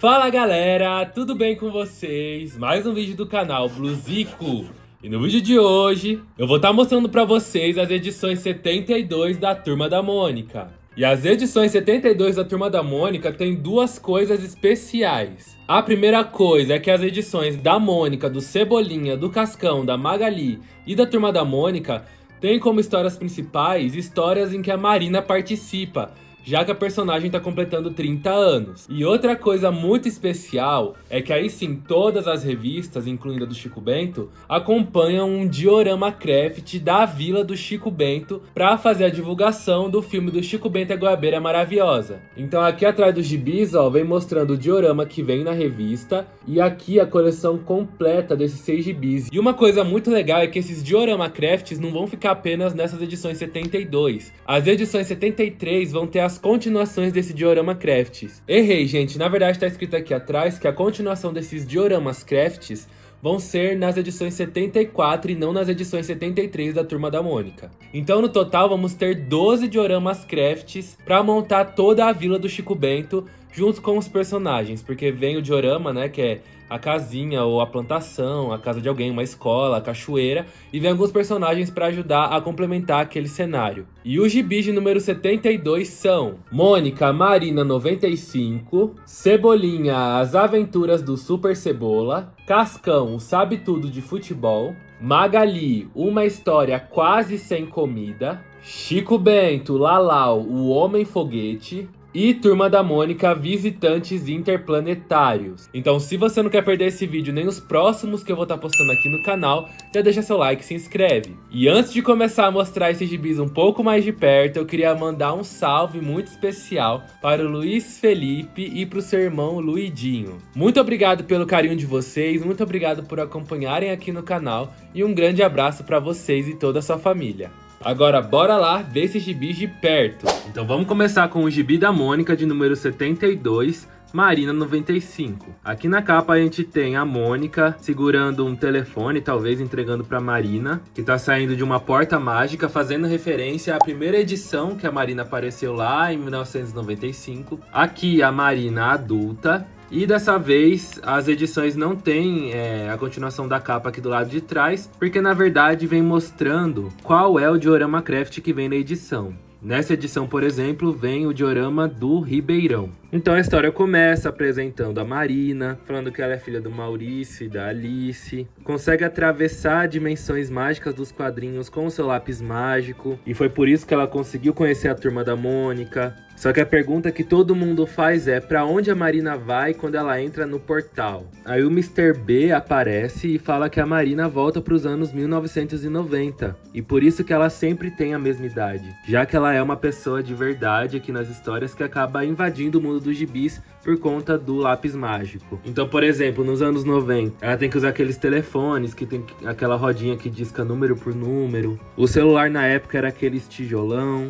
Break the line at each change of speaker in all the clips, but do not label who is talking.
Fala galera, tudo bem com vocês? Mais um vídeo do canal Bluzico. E no vídeo de hoje, eu vou estar mostrando pra vocês as edições 72 da Turma da Mônica. E as edições 72 da Turma da Mônica tem duas coisas especiais. A primeira coisa é que as edições da Mônica, do Cebolinha, do Cascão, da Magali e da Turma da Mônica têm como histórias principais histórias em que a Marina participa, já que a personagem está completando 30 anos. E outra coisa muito especial é que aí sim todas as revistas, incluindo a do Chico Bento, acompanham um diorama craft da Vila do Chico Bento para fazer a divulgação do filme do Chico Bento e a Goiabeira Maravilhosa. Então aqui atrás dos gibis, ó, vem mostrando o diorama que vem na revista e aqui a coleção completa desses 6 gibis. E uma coisa muito legal é que esses diorama crafts não vão ficar apenas nessas edições 72. As edições 73 vão ter as continuações desse diorama crafts. Errei, gente, na verdade está escrito aqui atrás que a continuação desses dioramas crafts vão ser nas edições 74 e não nas edições 73 da Turma da Mônica. Então no total vamos ter 12 dioramas crafts para montar toda a Vila do Chico Bento junto com os personagens, porque vem o diorama, né, que é a casinha ou a plantação, a casa de alguém, uma escola, a cachoeira, e vem alguns personagens para ajudar a complementar aquele cenário. E os gibis de número 72 são Mônica, Marina 95, Cebolinha, As Aventuras do Super Cebola, Cascão, Sabe Tudo de Futebol, Magali, Uma História Quase Sem Comida, Chico Bento, Lalau, O Homem Foguete, e Turma da Mônica, Visitantes Interplanetários. Então se você não quer perder esse vídeo nem os próximos que eu vou estar postando aqui no canal, já deixa seu like e se inscreve. E antes de começar a mostrar esses gibis um pouco mais de perto, eu queria mandar um salve muito especial para o Luiz Felipe e para o seu irmão Luidinho. Muito obrigado pelo carinho de vocês, muito obrigado por acompanharem aqui no canal e um grande abraço para vocês e toda a sua família. Agora bora lá ver esses gibis de perto. Então vamos começar com o gibi da Mônica de número 72, Marina 95. Aqui na capa a gente tem a Mônica segurando um telefone, talvez entregando para Marina, que tá saindo de uma porta mágica, fazendo referência à primeira edição que a Marina apareceu lá em 1995. Aqui a Marina adulta. E dessa vez as edições não têm a continuação da capa aqui do lado de trás, porque na verdade vem mostrando qual é o diorama craft que vem na edição. Nessa edição, por exemplo, vem o diorama do Ribeirão. Então a história começa apresentando a Marina, falando que ela é filha do Maurício e da Alice, consegue atravessar dimensões mágicas dos quadrinhos com o seu lápis mágico, e foi por isso que ela conseguiu conhecer a Turma da Mônica. Só que a pergunta que todo mundo faz é pra onde a Marina vai quando ela entra no portal? Aí o Mr. B aparece e fala que a Marina volta para os anos 1990, e por isso que ela sempre tem a mesma idade, já que ela é uma pessoa de verdade aqui nas histórias que acaba invadindo o mundo dos gibis por conta do lápis mágico. Então, por exemplo, nos anos 90, ela tem que usar aqueles telefones que tem aquela rodinha que disca número por número. O celular na época era aqueles tijolão,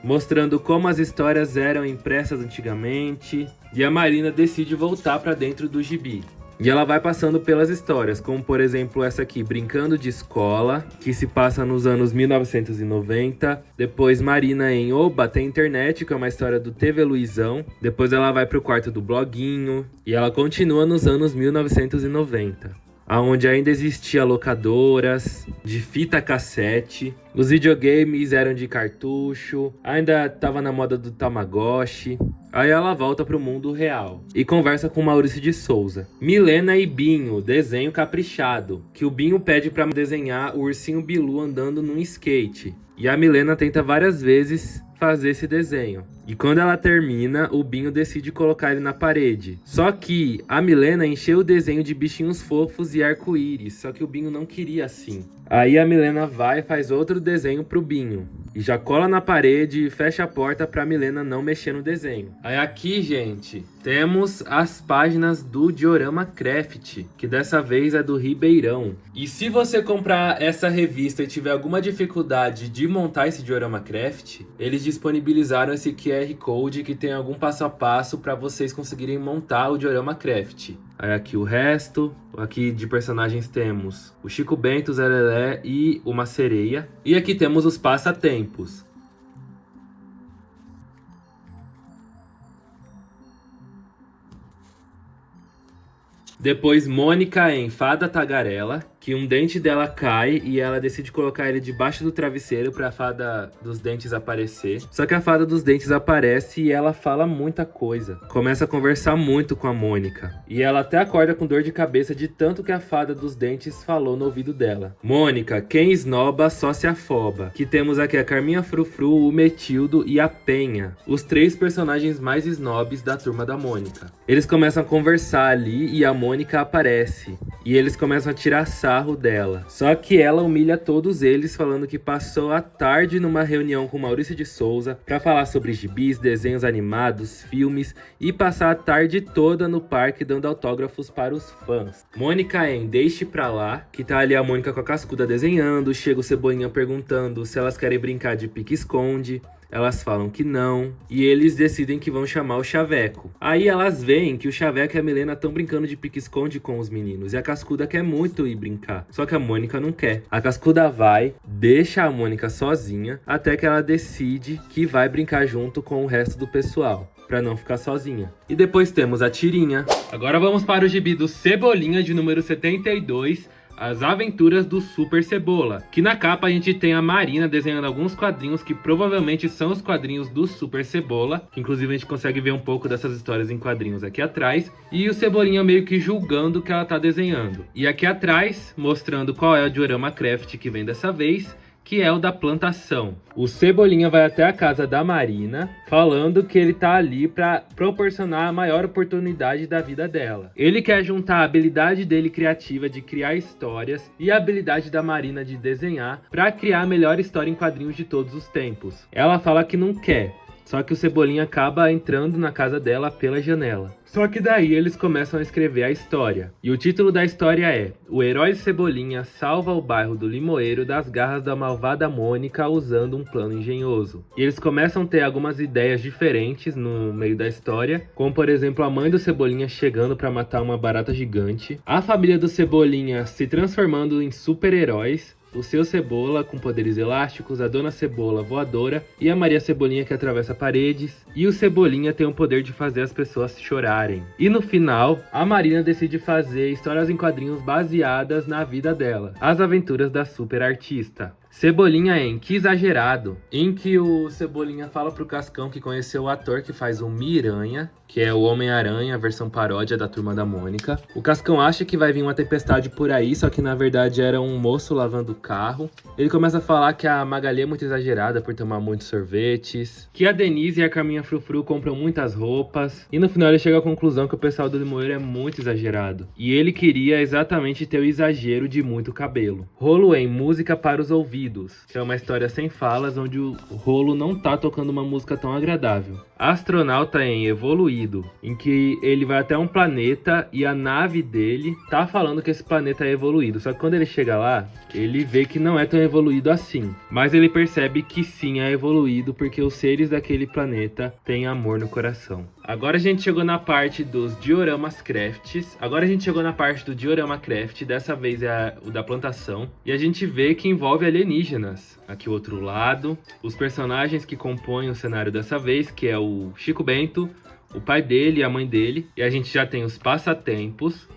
mostrando como as histórias eram impressas antigamente. E a Marina decide voltar para dentro do gibi. E ela vai passando pelas histórias, como por exemplo essa aqui, Brincando de Escola, que se passa nos anos 1990. Depois Marina em Oba, Tem Internet, que é uma história do TV Luizão. Depois ela vai pro quarto do bloguinho. E ela continua nos anos 1990, onde ainda existia locadoras de fita cassete. Os videogames eram de cartucho, ainda tava na moda do Tamagotchi. Aí ela volta pro mundo real e conversa com Maurício de Souza. Milena e Binho, desenho caprichado, que o Binho pede pra desenhar o ursinho Bilu andando num skate. E a Milena tenta várias vezes fazer esse desenho. E quando ela termina, o Binho decide colocar ele na parede. Só que a Milena encheu o desenho de bichinhos fofos e arco-íris, só que o Binho não queria assim. Aí a Milena vai e faz outro desenho pro Binho. E já cola na parede e fecha a porta pra Milena não mexer no desenho. Aí aqui, gente, temos as páginas do diorama craft, que dessa vez é do Ribeirão. E se você comprar essa revista e tiver alguma dificuldade de montar esse diorama craft, eles disponibilizaram esse QR Code que tem algum passo a passo para vocês conseguirem montar o diorama craft. Aí aqui o resto, aqui de personagens temos o Chico Bento, o Zé Lelé e uma sereia. E aqui temos os passatempos. Depois Mônica em Fada Tagarela, que um dente dela cai e ela decide colocar ele debaixo do travesseiro pra Fada dos Dentes aparecer. Só que a Fada dos Dentes aparece e ela fala muita coisa. Começa a conversar muito com a Mônica. E ela até acorda com dor de cabeça de tanto que a Fada dos Dentes falou no ouvido dela. Mônica, quem esnoba só se afoba. Que temos aqui a Carminha Frufru, o Metildo e a Penha. Os 3 personagens mais snobs da Turma da Mônica. Eles começam a conversar ali e a Mônica aparece. E eles começam a tirar sarro dela. Só que ela humilha todos eles, falando que passou a tarde numa reunião com Maurício de Souza pra falar sobre gibis, desenhos animados, filmes e passar a tarde toda no parque dando autógrafos para os fãs. Mônica em Deixe Pra Lá, que tá ali a Mônica com a cascuda desenhando, chega o Cebolinha perguntando se elas querem brincar de pique-esconde. Elas falam que não, e eles decidem que vão chamar o Chaveco. Aí elas veem que o Chaveco e a Milena estão brincando de pique-esconde com os meninos, e a Cascuda quer muito ir brincar, só que a Mônica não quer. A Cascuda vai, deixa a Mônica sozinha, até que ela decide que vai brincar junto com o resto do pessoal, pra não ficar sozinha. E depois temos a Tirinha. Agora vamos para o gibi do Cebolinha de número 72, As Aventuras do Super Cebola, que na capa a gente tem a Marina desenhando alguns quadrinhos que provavelmente são os quadrinhos do Super Cebola, que inclusive a gente consegue ver um pouco dessas histórias em quadrinhos aqui atrás, e o Cebolinha meio que julgando o que ela tá desenhando. E aqui atrás, mostrando qual é o diorama craft que vem dessa vez, que é o da plantação. O Cebolinha vai até a casa da Marina, falando que ele tá ali para proporcionar a maior oportunidade da vida dela. Ele quer juntar a habilidade dele criativa de criar histórias e a habilidade da Marina de desenhar para criar a melhor história em quadrinhos de todos os tempos. Ela fala que não quer, só que o Cebolinha acaba entrando na casa dela pela janela. Só que daí eles começam a escrever a história. E o título da história é: O herói Cebolinha salva o bairro do Limoeiro das garras da malvada Mônica usando um plano engenhoso. E eles começam a ter algumas ideias diferentes no meio da história, como por exemplo a mãe do Cebolinha chegando para matar uma barata gigante, a família do Cebolinha se transformando em super-heróis, o seu Cebola com poderes elásticos, a Dona Cebola voadora e a Maria Cebolinha que atravessa paredes, e o Cebolinha tem o poder de fazer as pessoas chorarem. E no final, a Marina decide fazer histórias em quadrinhos baseadas na vida dela, As Aventuras da Super Artista. Cebolinha em Que Exagerado, em que o Cebolinha fala pro Cascão que conheceu o ator que faz o Miranha, que é o Homem-Aranha, a versão paródia da Turma da Mônica. O Cascão acha que vai vir uma tempestade por aí, só que na verdade era um moço lavando o carro. Ele começa a falar que a Magali é muito exagerada por tomar muitos sorvetes, que a Denise e a Carminha Frufru compram muitas roupas, e no final ele chega à conclusão que o pessoal do Limoeiro é muito exagerado. E ele queria exatamente ter o exagero de muito cabelo. Rolo em Música para os Ouvidos, que é uma história sem falas, onde o Rolo não tá tocando uma música tão agradável. Astronauta em Evoluído, em que ele vai até um planeta e a nave dele tá falando que esse planeta é evoluído. Só que quando ele chega lá, ele vê que não é tão evoluído assim. Mas ele percebe que sim é evoluído porque os seres daquele planeta têm amor no coração. Agora a gente chegou na parte dos dioramas crafts. Agora a gente chegou na parte do diorama craft. Dessa vez é o da plantação. E a gente vê que envolve alienígenas. Aqui o outro lado. Os personagens que compõem o cenário dessa vez, que é o Chico Bento, o pai dele e a mãe dele. E a gente já tem os passatempos.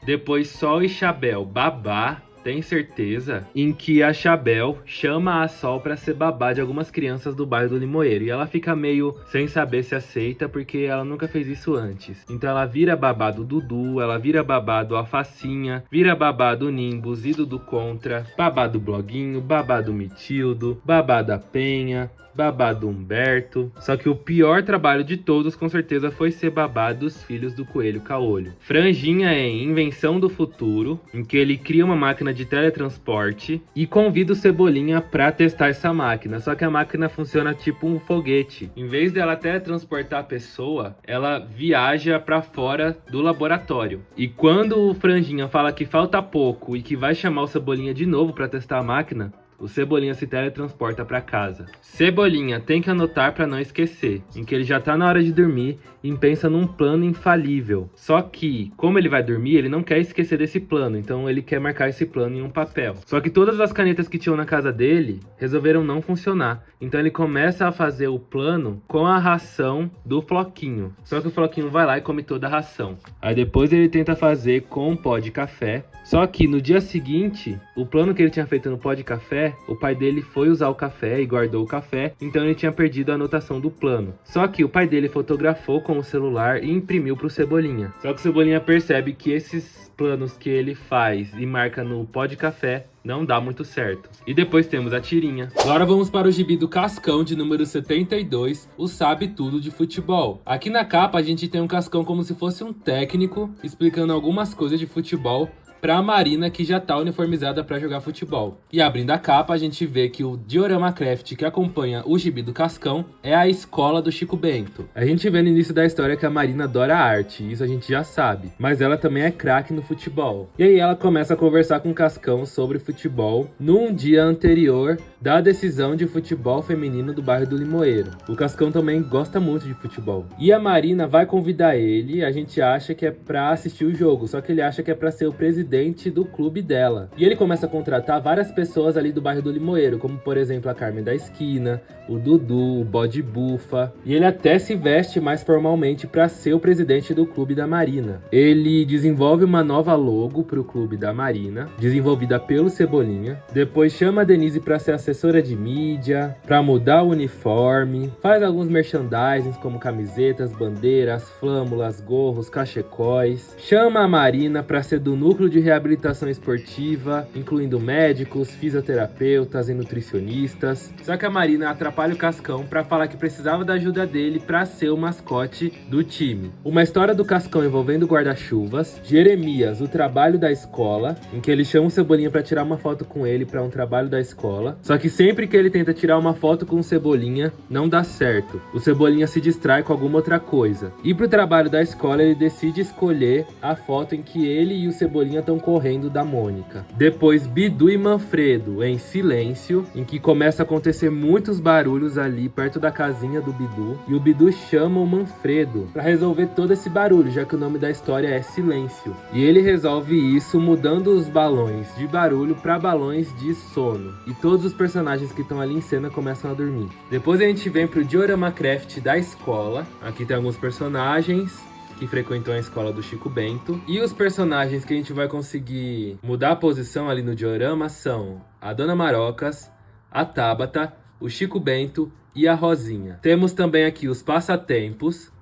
Depois Sol e Chabel, babá. Tem certeza, em que a Chabel chama a Sol pra ser babá de algumas crianças do bairro do Limoeiro. E ela fica meio sem saber se aceita, porque ela nunca fez isso antes. Então ela vira babá do Dudu, ela vira babá do Alfacinha, vira babá do Nimbus e do Contra, babá do Bloguinho, babá do Mitildo, babá da Penha, babá do Humberto. Só que o pior trabalho de todos, com certeza, foi ser babá dos filhos do Coelho Caolho. Franjinha em Invenção do Futuro, em que ele cria uma máquina de teletransporte e convida o Cebolinha pra testar essa máquina. Só que a máquina funciona tipo um foguete. Em vez dela teletransportar a pessoa, ela viaja pra fora do laboratório. E quando o Franjinha fala que falta pouco e que vai chamar o Cebolinha de novo pra testar a máquina, o Cebolinha se teletransporta para casa. Cebolinha tem que anotar para não esquecer, em que ele já tá na hora de dormir e pensa num plano infalível. Só que, como ele vai dormir, ele não quer esquecer desse plano, então ele quer marcar esse plano em um papel. Só que todas as canetas que tinham na casa dele resolveram não funcionar, então ele começa a fazer o plano com a ração do Floquinho. Só que o Floquinho vai lá e come toda a ração. Aí depois ele tenta fazer com um pó de café. Só que no dia seguinte, o plano que ele tinha feito no pó de café, o pai dele foi usar o café e guardou o café, então ele tinha perdido a anotação do plano. Só que o pai dele fotografou com o celular e imprimiu pro Cebolinha. Só que o Cebolinha percebe que esses planos que ele faz e marca no pó de café não dá muito certo. E depois temos a tirinha. Agora vamos para o gibi do Cascão, de número 72, o Sabe Tudo de Futebol. Aqui na capa a gente tem um Cascão como se fosse um técnico, explicando algumas coisas de futebol pra Marina, que já tá uniformizada pra jogar futebol. E abrindo a capa, a gente vê que o diorama craft que acompanha o gibi do Cascão é a escola do Chico Bento. A gente vê no início da história que a Marina adora arte, isso a gente já sabe, mas ela também é craque no futebol. E aí ela começa a conversar com o Cascão sobre futebol num dia anterior da decisão de futebol feminino do bairro do Limoeiro. O Cascão também gosta muito de futebol. E a Marina vai convidar ele, a gente acha que é pra assistir o jogo, só que ele acha que é pra ser o presidente do clube dela. E ele começa a contratar várias pessoas ali do bairro do Limoeiro, como por exemplo a Carmen da Esquina, o Dudu, o Bode Bufa. E ele até se veste mais formalmente para ser o presidente do clube da Marina. Ele desenvolve uma nova logo pro clube da Marina, desenvolvida pelo Cebolinha. Depois chama a Denise para ser assessora de mídia, para mudar o uniforme, faz alguns merchandisings como camisetas, bandeiras, flâmulas, gorros, cachecóis. Chama a Marina para ser do núcleo de reabilitação esportiva, incluindo médicos, fisioterapeutas e nutricionistas. Só que a Marina atrapalha o Cascão para falar que precisava da ajuda dele para ser o mascote do time. Uma história do Cascão envolvendo guarda-chuvas, Jeremias, o trabalho da escola, em que ele chama o Cebolinha para tirar uma foto com ele para um trabalho da escola. Só que sempre que ele tenta tirar uma foto com o Cebolinha, não dá certo. O Cebolinha se distrai com alguma outra coisa. E pro trabalho da escola, ele decide escolher a foto em que ele e o Cebolinha estão correndo da Mônica. Depois Bidu e Manfredo em silêncio, em que começa a acontecer muitos barulhos ali perto da casinha do Bidu, e o Bidu chama o Manfredo para resolver todo esse barulho, já que o nome da história é Silêncio. E ele resolve isso mudando os balões de barulho para balões de sono. E todos os personagens que estão ali em cena começam a dormir. Depois a gente vem pro diorama craft da escola. Aqui tem alguns personagens que frequentou a escola do Chico Bento. E os personagens que a gente vai conseguir mudar a posição ali no diorama são a Dona Marocas, a Tabata, o Chico Bento e a Rosinha. Temos também aqui os passatempos.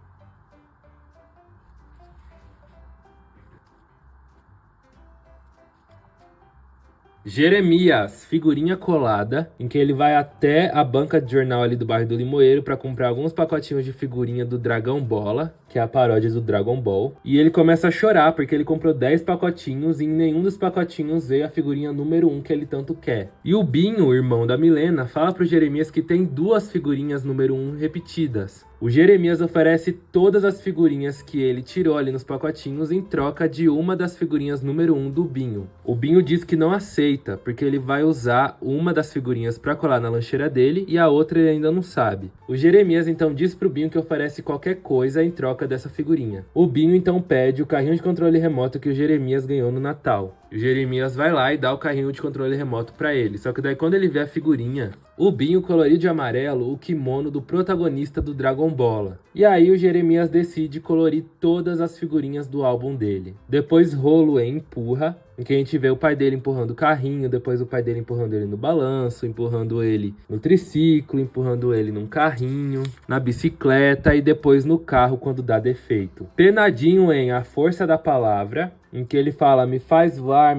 Jeremias, figurinha colada, em que ele vai até a banca de jornal ali do bairro do Limoeiro para comprar alguns pacotinhos de figurinha do Dragão Bola, que é a paródia do Dragon Ball. E ele começa a chorar porque ele comprou 10 pacotinhos e em nenhum dos pacotinhos veio a figurinha número 1 que ele tanto quer. E o Binho, o irmão da Milena, fala pro Jeremias que tem 2 figurinhas número 1 repetidas. O Jeremias oferece todas as figurinhas que ele tirou ali nos pacotinhos em troca de uma das figurinhas número 1 do Binho. O Binho diz que não aceita, porque ele vai usar uma das figurinhas para colar na lancheira dele e a outra ele ainda não sabe. O Jeremias então diz pro Binho que oferece qualquer coisa em troca dessa figurinha. O Binho então pede o carrinho de controle remoto que o Jeremias ganhou no Natal. O Jeremias vai lá e dá o carrinho de controle remoto pra ele. Só que daí quando ele vê a figurinha, o Binho coloriu de amarelo o kimono do protagonista do Dragon Ball. E aí o Jeremias decide colorir todas as figurinhas do álbum dele. Depois Rolo empurra, em que a gente vê o pai dele empurrando o carrinho, depois o pai dele empurrando ele no balanço, empurrando ele no triciclo, empurrando ele num carrinho, na bicicleta e depois no carro quando dá defeito. Penadinho em A Força da Palavra, em que ele fala me faz voar,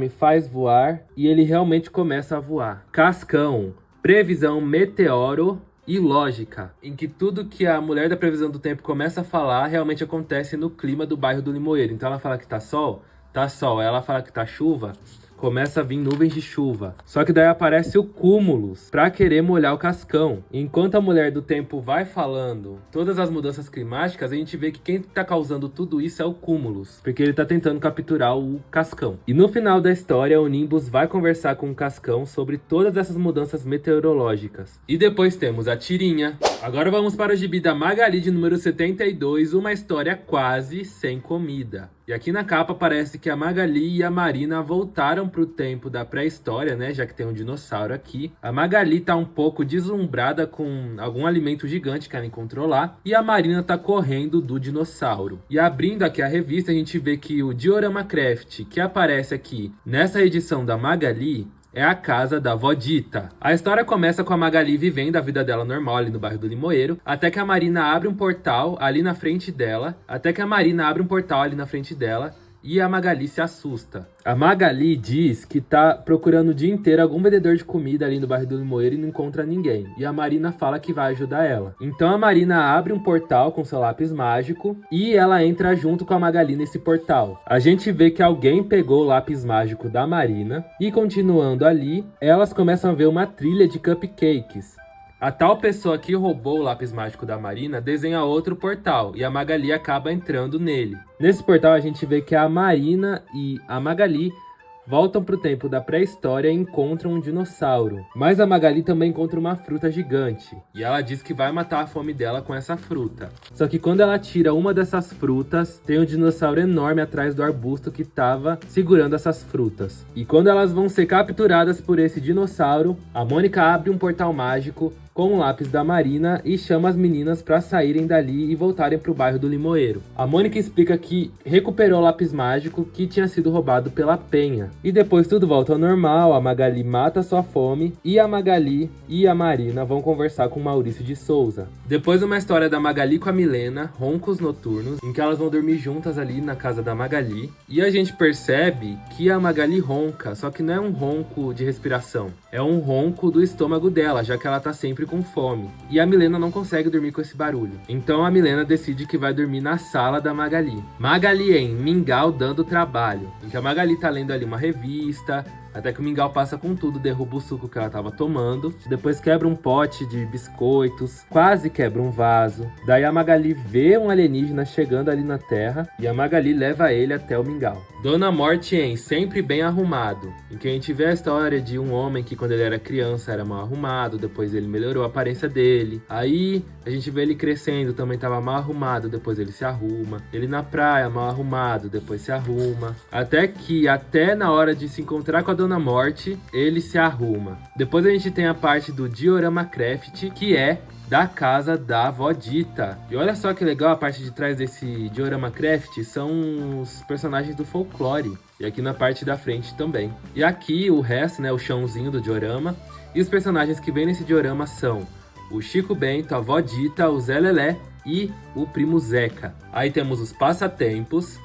e ele realmente começa a voar. Cascão, previsão meteoro e lógica, em que tudo que a mulher da previsão do tempo começa a falar realmente acontece no clima do bairro do Limoeiro. Então ela fala que tá sol, ela fala que tá chuva começa a vir nuvens de chuva. Só que daí aparece o Cúmulus pra querer molhar o Cascão. Enquanto a Mulher do Tempo vai falando todas as mudanças climáticas, a gente vê que quem tá causando tudo isso é o Cúmulus, porque ele tá tentando capturar o Cascão. E no final da história, o Nimbus vai conversar com o Cascão sobre todas essas mudanças meteorológicas. E depois temos a Tirinha. Agora vamos para o gibi da Magali de número 72, uma história quase sem comida. E aqui na capa parece que a Magali e a Marina voltaram pro tempo da pré-história, né? Já que tem um dinossauro aqui. A Magali tá um pouco deslumbrada com algum alimento gigante que ela encontrou lá. E a Marina tá correndo do dinossauro. E abrindo aqui a revista, a gente vê que o Diorama Craft, que aparece aqui nessa edição da Magali, é a casa da vó Dita. A história começa com a Magali vivendo a vida dela normal ali no bairro do Limoeiro, até que a Marina abre um portal ali na frente dela, e a Magali se assusta. A Magali diz que tá procurando o dia inteiro algum vendedor de comida ali no bairro do Limoeiro e não encontra ninguém. E a Marina fala que vai ajudar ela. Então a Marina abre um portal com seu lápis mágico e ela entra junto com a Magali nesse portal. A gente vê que alguém pegou o lápis mágico da Marina e, continuando ali, elas começam a ver uma trilha de cupcakes. A tal pessoa que roubou o lápis mágico da Marina desenha outro portal e a Magali acaba entrando nele. Nesse portal a gente vê que a Marina e a Magali voltam pro tempo da pré-história e encontram um dinossauro. Mas a Magali também encontra uma fruta gigante. E ela diz que vai matar a fome dela com essa fruta. Só que quando ela tira uma dessas frutas, tem um dinossauro enorme atrás do arbusto que tava segurando essas frutas. E quando elas vão ser capturadas por esse dinossauro, a Mônica abre um portal mágico com o lápis da Marina e chama as meninas para saírem dali e voltarem pro bairro do Limoeiro. A Mônica explica que recuperou o lápis mágico que tinha sido roubado pela Penha. E depois tudo volta ao normal, a Magali mata sua fome e a Magali e a Marina vão conversar com Maurício de Souza. Depois uma história da Magali com a Milena, Roncos Noturnos, em que elas vão dormir juntas ali na casa da Magali. E a gente percebe que a Magali ronca, só que não é um ronco de respiração. É um ronco do estômago dela, já que ela tá sempre com fome. E a Milena não consegue dormir com esse barulho. Então a Milena decide que vai dormir na sala da Magali. Magali em Mingau dando trabalho. Em que a Magali tá lendo ali uma revista, até que o Mingau passa com tudo, derruba o suco que ela tava tomando. Depois quebra um pote de biscoitos, quase quebra um vaso. Daí a Magali vê um alienígena chegando ali na Terra e a Magali leva ele até o Mingau. Dona Morte em Sempre Bem Arrumado, em que a gente vê a história de um homem que quando ele era criança era mal arrumado, depois ele melhorou a aparência dele. Aí a gente vê ele crescendo, também tava mal arrumado, depois ele se arruma. Ele na praia, mal arrumado, depois se arruma. Até na hora de se encontrar com a Dona Morte, ele se arruma. Depois a gente tem a parte do Diorama Craft, que é da casa da vó Dita. E olha só que legal, a parte de trás desse Diorama Craft são os personagens do folclore. E aqui na parte da frente também. E aqui o resto, né, o chãozinho do diorama. E os personagens que vem nesse diorama são o Chico Bento, a vó Dita, o Zé Lelé e o primo Zeca. Aí temos os passatempos.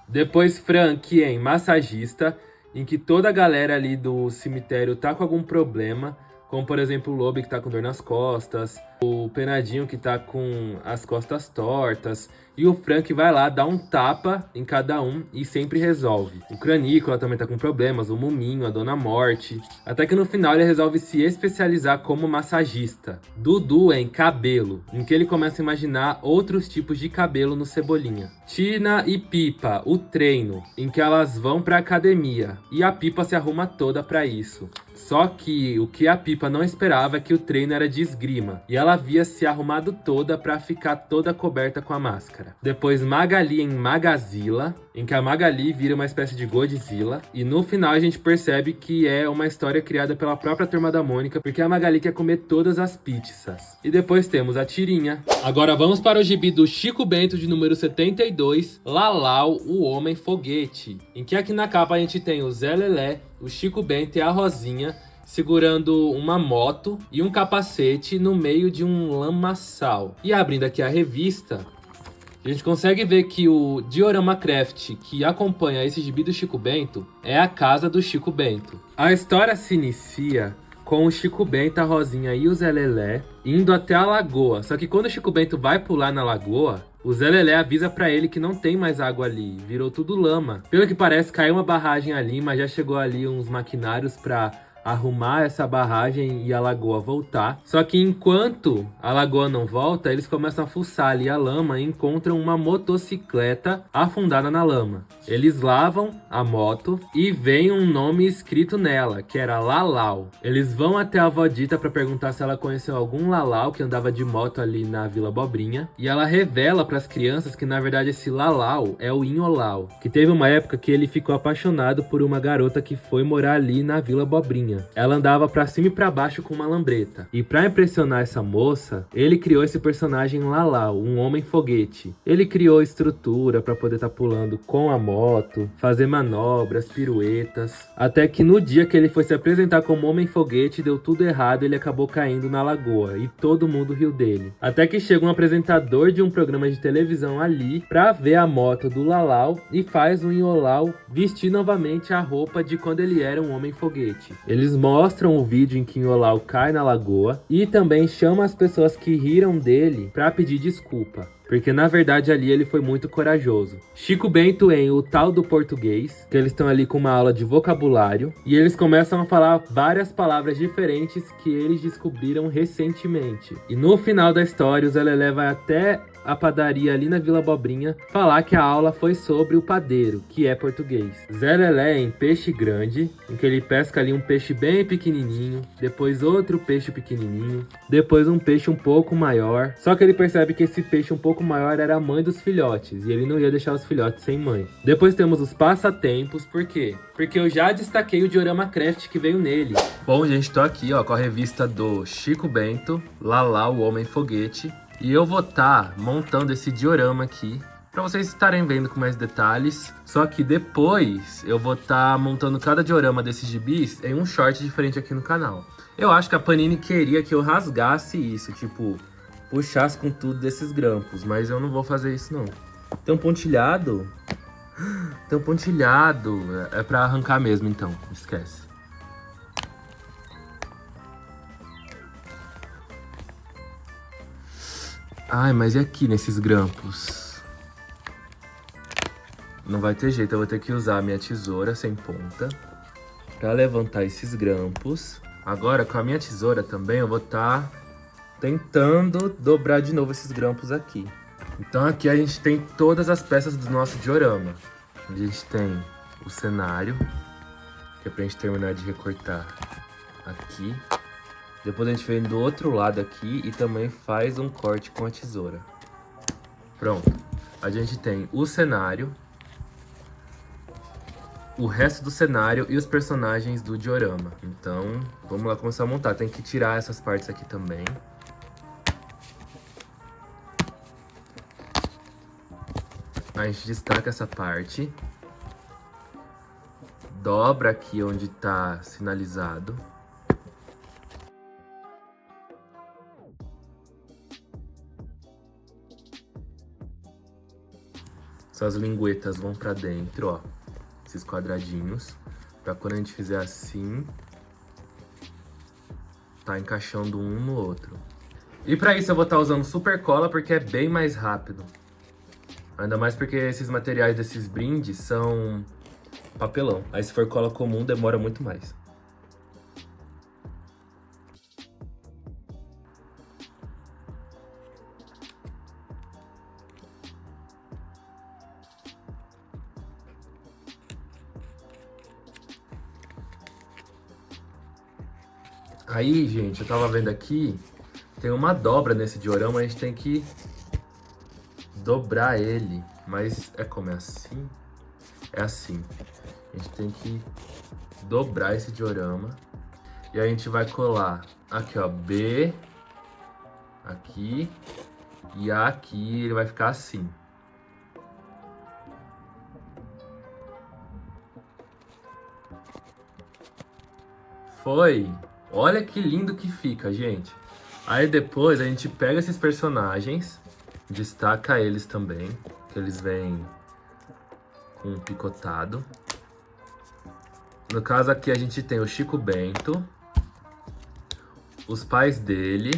Depois Frank em massagista, em que toda a galera ali do cemitério tá com algum problema, como por exemplo o Lobo que tá com dor nas costas, o Penadinho que tá com as costas tortas, e o Frank vai lá dar um tapa em cada um e sempre resolve. O Cranícola também tá com problemas, o Muminho, a Dona Morte, até que no final ele resolve se especializar como massagista. Dudu em cabelo, em que ele começa a imaginar outros tipos de cabelo no Cebolinha. Tina e Pipa, o treino, em que elas vão pra academia, e a Pipa se arruma toda pra isso. Só que o que a Pipa não esperava é que o treino era de esgrima, e ela havia se arrumado toda pra ficar toda coberta com a máscara. Depois Magali em Magazila, em que a Magali vira uma espécie de Godzilla, e no final a gente percebe que é uma história criada pela própria Turma da Mônica, porque a Magali quer comer todas as pizzas. E depois temos a Tirinha. Agora vamos para o gibi do Chico Bento de número 72, Lalau, o Homem Foguete, em que aqui na capa a gente tem o Zé Lelé, o Chico Bento e a Rosinha segurando uma moto e um capacete no meio de um lamaçal. E abrindo aqui a revista, a gente consegue ver que o Diorama Craft que acompanha esse gibi do Chico Bento é a casa do Chico Bento. A história se inicia com o Chico Bento, a Rosinha e o Zé Lelé indo até a lagoa. Só que quando o Chico Bento vai pular na lagoa, o Zé Lelé avisa pra ele que não tem mais água ali, virou tudo lama. Pelo que parece, caiu uma barragem ali, mas já chegou ali uns maquinários pra arrumar essa barragem e a lagoa voltar. Só que enquanto a lagoa não volta, eles começam a fuçar ali a lama e encontram uma motocicleta afundada na lama. Eles lavam a moto e veem um nome escrito nela, que era Lalau. Eles vão até a avó Dita para perguntar se ela conheceu algum Lalau que andava de moto ali na Vila Abobrinha. E ela revela para as crianças que na verdade esse Lalau é o Inholau, que teve uma época que ele ficou apaixonado por uma garota que foi morar ali na Vila Abobrinha. Ela andava pra cima e pra baixo com uma lambreta. E pra impressionar essa moça, ele criou esse personagem Lalau, um homem foguete. Ele criou estrutura pra poder estar pulando com a moto, fazer manobras, piruetas. Até que no dia que ele foi se apresentar como homem foguete, deu tudo errado e ele acabou caindo na lagoa. E todo mundo riu dele. Até que chega um apresentador de um programa de televisão ali pra ver a moto do Lalau e faz o Inholau vestir novamente a roupa de quando ele era um homem foguete. Eles mostram o vídeo em que Inholau cai na lagoa e também chamam as pessoas que riram dele pra pedir desculpa, porque na verdade ali ele foi muito corajoso. Chico Bento em O Tal do Português, que eles estão ali com uma aula de vocabulário e eles começam a falar várias palavras diferentes que eles descobriram recentemente. E no final da história, o Zé Lelé vai até a padaria ali na Vila Abobrinha falar que a aula foi sobre o padeiro, que é português. Zé Lelé em Peixe Grande, em que ele pesca ali um peixe bem pequenininho, depois outro peixe pequenininho, depois um peixe um pouco maior. Só que ele percebe que esse peixe um pouco maior era a mãe dos filhotes, e ele não ia deixar os filhotes sem mãe. Depois temos os passatempos, por quê? Porque eu já destaquei o diorama Craft que veio nele. Bom, gente, tô aqui ó, com a revista do Chico Bento, Lalau, o Homem Foguete. E eu vou estar montando esse diorama aqui para vocês estarem vendo com mais detalhes. Só que depois eu vou estar montando cada diorama desses gibis em um short diferente aqui no canal. Eu acho que a Panini queria que eu rasgasse isso, tipo, puxasse com tudo desses grampos, mas eu não vou fazer isso não. Tem um pontilhado? Tem um pontilhado, é para arrancar mesmo então, esquece. Ai, mas e aqui nesses grampos? Não vai ter jeito, eu vou ter que usar a minha tesoura sem ponta pra levantar esses grampos. Agora, com a minha tesoura também, eu vou estar tentando dobrar de novo esses grampos aqui. Então aqui a gente tem todas as peças do nosso diorama. A gente tem o cenário, que é pra gente terminar de recortar aqui. Depois a gente vem do outro lado aqui e também faz um corte com a tesoura. Pronto. A gente tem o cenário, o resto do cenário e os personagens do diorama. Então, vamos lá começar a montar. Tem que tirar essas partes aqui também. A gente destaca essa parte. Dobra aqui onde tá sinalizado. Essas linguetas vão pra dentro, ó. Esses quadradinhos. Pra quando a gente fizer assim, tá encaixando um no outro. E pra isso eu vou estar usando super cola porque é bem mais rápido. Ainda mais porque esses materiais desses brindes são papelão. Aí se for cola comum demora muito mais. Aí, gente, eu tava vendo aqui, tem uma dobra nesse diorama, a gente tem que dobrar ele. Mas é como é assim? É assim. A gente tem que dobrar esse diorama. E a gente vai colar aqui, ó, B, aqui, e aqui ele vai ficar assim. Foi! Olha que lindo que fica, gente. Aí depois a gente pega esses personagens, destaca eles também, que eles vêm com um picotado. No caso aqui a gente tem o Chico Bento, os pais dele,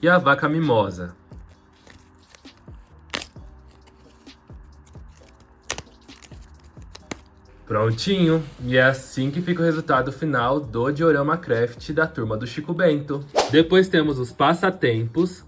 e a vaca mimosa. Prontinho! E é assim que fica o resultado final do Diorama Craft da turma do Chico Bento. Depois temos os passatempos.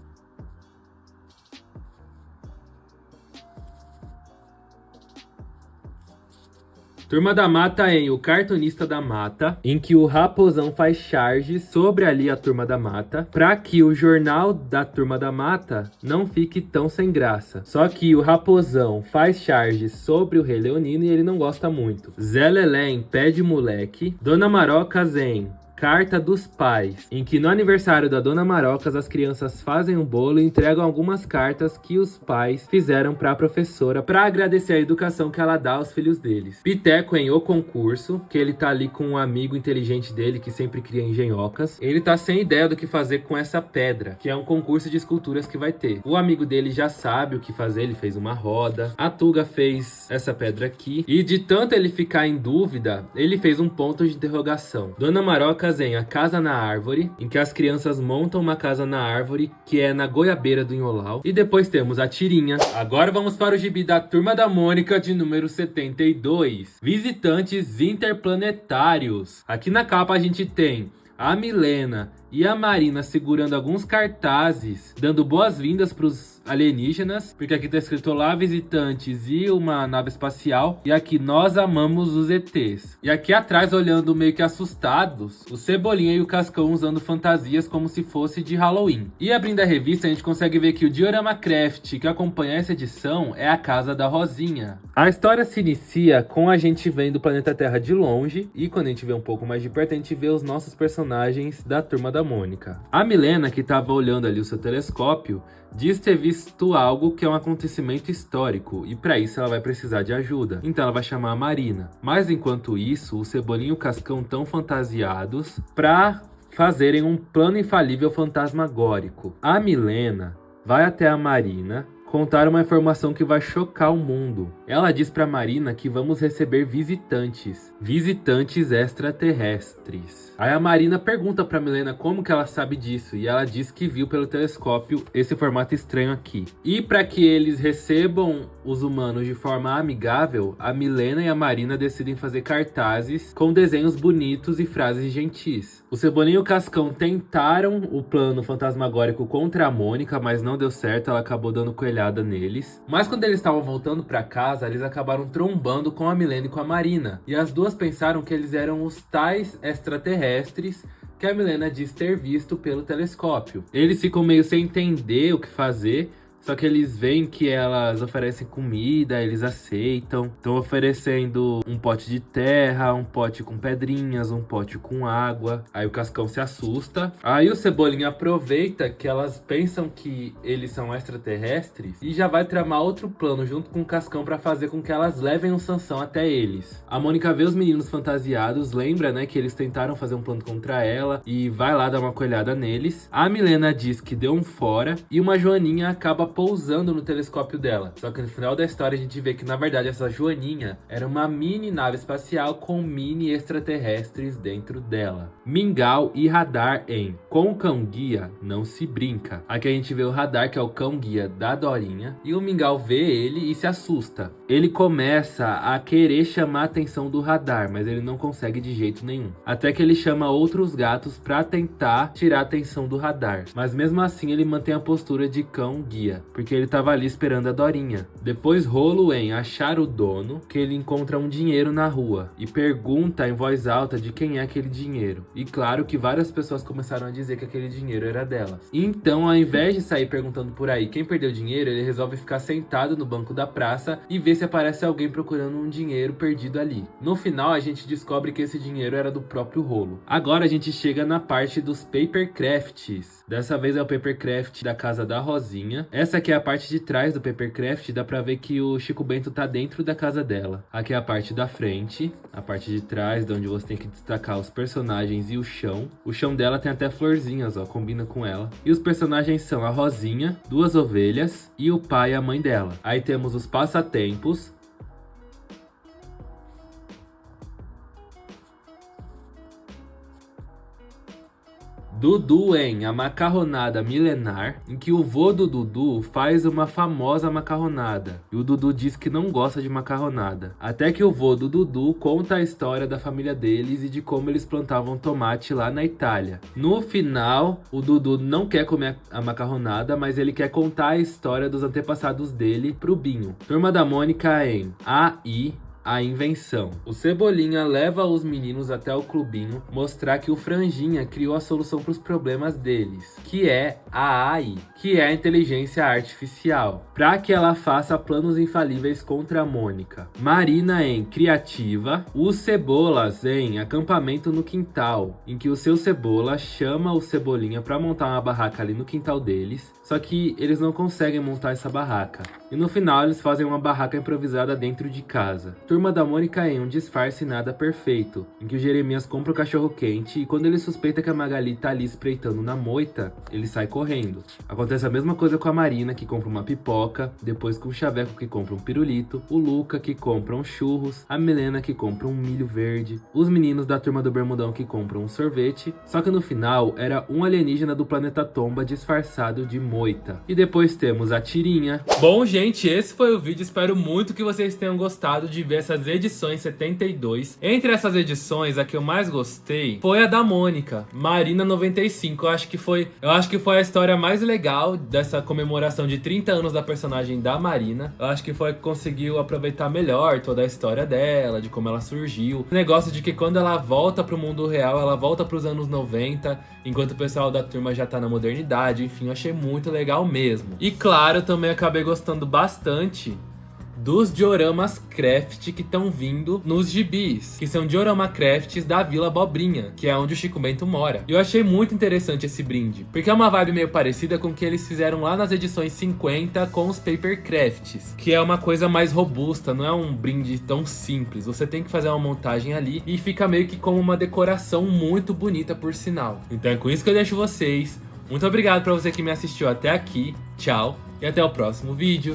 Turma da Mata em O Cartunista da Mata, em que o Raposão faz charges sobre ali a Turma da Mata, para que o jornal da Turma da Mata não fique tão sem graça. Só que o Raposão faz charges sobre o Rei Leonino e ele não gosta muito. Zé Lelé em Pé de Moleque, Dona Marocas em Carta dos Pais, em que no aniversário da Dona Marocas as crianças fazem um bolo e entregam algumas cartas que os pais fizeram para a professora para agradecer a educação que ela dá aos filhos deles. Piteco em O Concurso, que ele tá ali com um amigo inteligente dele que sempre cria engenhocas. Ele tá sem ideia do que fazer com essa pedra, que é um concurso de esculturas que vai ter. O amigo dele já sabe o que fazer, ele fez uma roda. A Tuga fez essa pedra aqui e de tanto ele ficar em dúvida, ele fez um ponto de interrogação. Dona Marocas em A Casa na Árvore, em que as crianças montam uma casa na árvore, que é na goiabeira do Inholau. E depois temos a Tirinha. Agora vamos para o gibi da Turma da Mônica de número 72. Visitantes Interplanetários. Aqui na capa a gente tem a Milena e a Marina segurando alguns cartazes, dando boas-vindas para os alienígenas, porque aqui tá escrito lá visitantes e uma nave espacial, e aqui nós amamos os ETs. E aqui atrás, olhando meio que assustados, o Cebolinha e o Cascão usando fantasias como se fosse de Halloween. E abrindo a revista, a gente consegue ver que o Diorama Craft que acompanha essa edição é a casa da Rosinha. A história se inicia com a gente vendo o planeta Terra de longe, e quando a gente vê um pouco mais de perto, a gente vê os nossos personagens da Turma da Mônica. A Milena, que estava olhando ali o seu telescópio, diz ter visto algo que é um acontecimento histórico, e para isso ela vai precisar de ajuda. Então ela vai chamar a Marina. Mas enquanto isso, o Cebolinha e o Cascão estão fantasiados para fazerem um plano infalível fantasmagórico. A Milena vai até a Marina contar uma informação que vai chocar o mundo. Ela diz pra Marina que vamos receber visitantes extraterrestres. Aí a Marina pergunta pra Milena como que ela sabe disso, e ela diz que viu pelo telescópio esse formato estranho aqui. E para que eles recebam os humanos de forma amigável, a Milena e a Marina decidem fazer cartazes com desenhos bonitos e frases gentis. O Cebolinha e o Cascão tentaram o plano fantasmagórico contra a Mônica, mas não deu certo, ela acabou dando coelhada neles. Mas quando eles estavam voltando para casa, eles acabaram trombando com a Milena e com a Marina. E as duas pensaram que eles eram os tais extraterrestres que a Milena diz ter visto pelo telescópio. Eles ficam meio sem entender o que fazer, só que eles veem que elas oferecem comida, eles aceitam. Estão oferecendo um pote de terra, um pote com pedrinhas, um pote com água. Aí o Cascão se assusta. Aí o Cebolinha aproveita que elas pensam que eles são extraterrestres e já vai tramar outro plano junto com o Cascão para fazer com que elas levem o Sansão até eles. A Mônica vê os meninos fantasiados, lembra, né, que eles tentaram fazer um plano contra ela e vai lá dar uma coelhada neles. A Milena diz que deu um fora e uma Joaninha acaba pousando no telescópio dela. Só que no final da história a gente vê que na verdade essa Joaninha era uma mini nave espacial com mini extraterrestres dentro dela. Mingau e Radar em Com o Cão Guia Não Se Brinca. Aqui a gente vê o Radar, que é o cão guia da Dorinha, e o Mingau vê ele e se assusta. Ele começa a querer chamar a atenção do Radar, mas ele não consegue de jeito nenhum. Até que ele chama outros gatos para tentar tirar a atenção do Radar. Mas mesmo assim ele mantém a postura de cão guia, porque ele tava ali esperando a Dorinha. Depois Rolo em Achar o Dono, que ele encontra um dinheiro na rua e pergunta em voz alta de quem é aquele dinheiro. E claro que várias pessoas começaram a dizer que aquele dinheiro era delas. Então, ao invés de sair perguntando por aí quem perdeu dinheiro, ele resolve ficar sentado no banco da praça e ver se aparece alguém procurando um dinheiro perdido ali. No final, a gente descobre que esse dinheiro era do próprio Rolo. Agora a gente chega na parte dos paper crafts. Dessa vez é o paper craft da casa da Rosinha. Essa Essa aqui é a parte de trás do Papercraft, dá pra ver que o Chico Bento tá dentro da casa dela. Aqui é a parte da frente, a parte de trás, de onde você tem que destacar os personagens e o chão. O chão dela tem até florzinhas, ó, combina com ela. E os personagens são a Rosinha, duas ovelhas e o pai e a mãe dela. Aí temos os passatempos. Dudu em A Macarronada Milenar, em que o vô do Dudu faz uma famosa macarronada. E o Dudu diz que não gosta de macarronada. Até que o vô do Dudu conta a história da família deles e de como eles plantavam tomate lá na Itália. No final, o Dudu não quer comer a macarronada, mas ele quer contar a história dos antepassados dele pro Binho. Turma da Mônica em A Invenção. O Cebolinha leva os meninos até o clubinho mostrar que o Franjinha criou a solução para os problemas deles, que é a AI, que é a inteligência artificial, para que ela faça planos infalíveis contra a Mônica. Marina em Criativa. Os Cebolas em Acampamento no Quintal, em que o seu Cebola chama o Cebolinha para montar uma barraca ali no quintal deles, só que eles não conseguem montar essa barraca. E no final eles fazem uma barraca improvisada dentro de casa. Turma da Mônica em Um Disfarce Nada Perfeito, em que o Jeremias compra o cachorro quente e quando ele suspeita que a Magali tá ali espreitando na moita, ele sai correndo. Acontece a mesma coisa com a Marina, que compra uma pipoca, depois com o Chaveco, que compra um pirulito, o Luca, que compra um churros, a Milena, que compra um milho verde, os meninos da Turma do Bermudão, que compram um sorvete, só que no final era um alienígena do planeta Tomba disfarçado de moita. E depois temos a Tirinha. Bom, gente, esse foi o vídeo, espero muito que vocês tenham gostado de ver essas edições 72. Entre essas edições, a que eu mais gostei foi a da Mônica, Marina 95. Eu acho que foi a história mais legal dessa comemoração de 30 anos da personagem da Marina. Eu acho que foi que conseguiu aproveitar melhor toda a história dela, de como ela surgiu. O negócio de que quando ela volta pro mundo real, ela volta pros anos 90, enquanto o pessoal da turma já tá na modernidade. Enfim, eu achei muito legal mesmo. E claro, também acabei gostando bastante dos dioramas craft que estão vindo nos gibis, que são diorama crafts da Vila Abobrinha, que é onde o Chico Bento mora. E eu achei muito interessante esse brinde, porque é uma vibe meio parecida com o que eles fizeram lá nas edições 50 com os paper crafts, que é uma coisa mais robusta, não é um brinde tão simples. Você tem que fazer uma montagem ali e fica meio que como uma decoração muito bonita, por sinal. Então é com isso que eu deixo vocês. Muito obrigado para você que me assistiu até aqui. Tchau e até o próximo vídeo.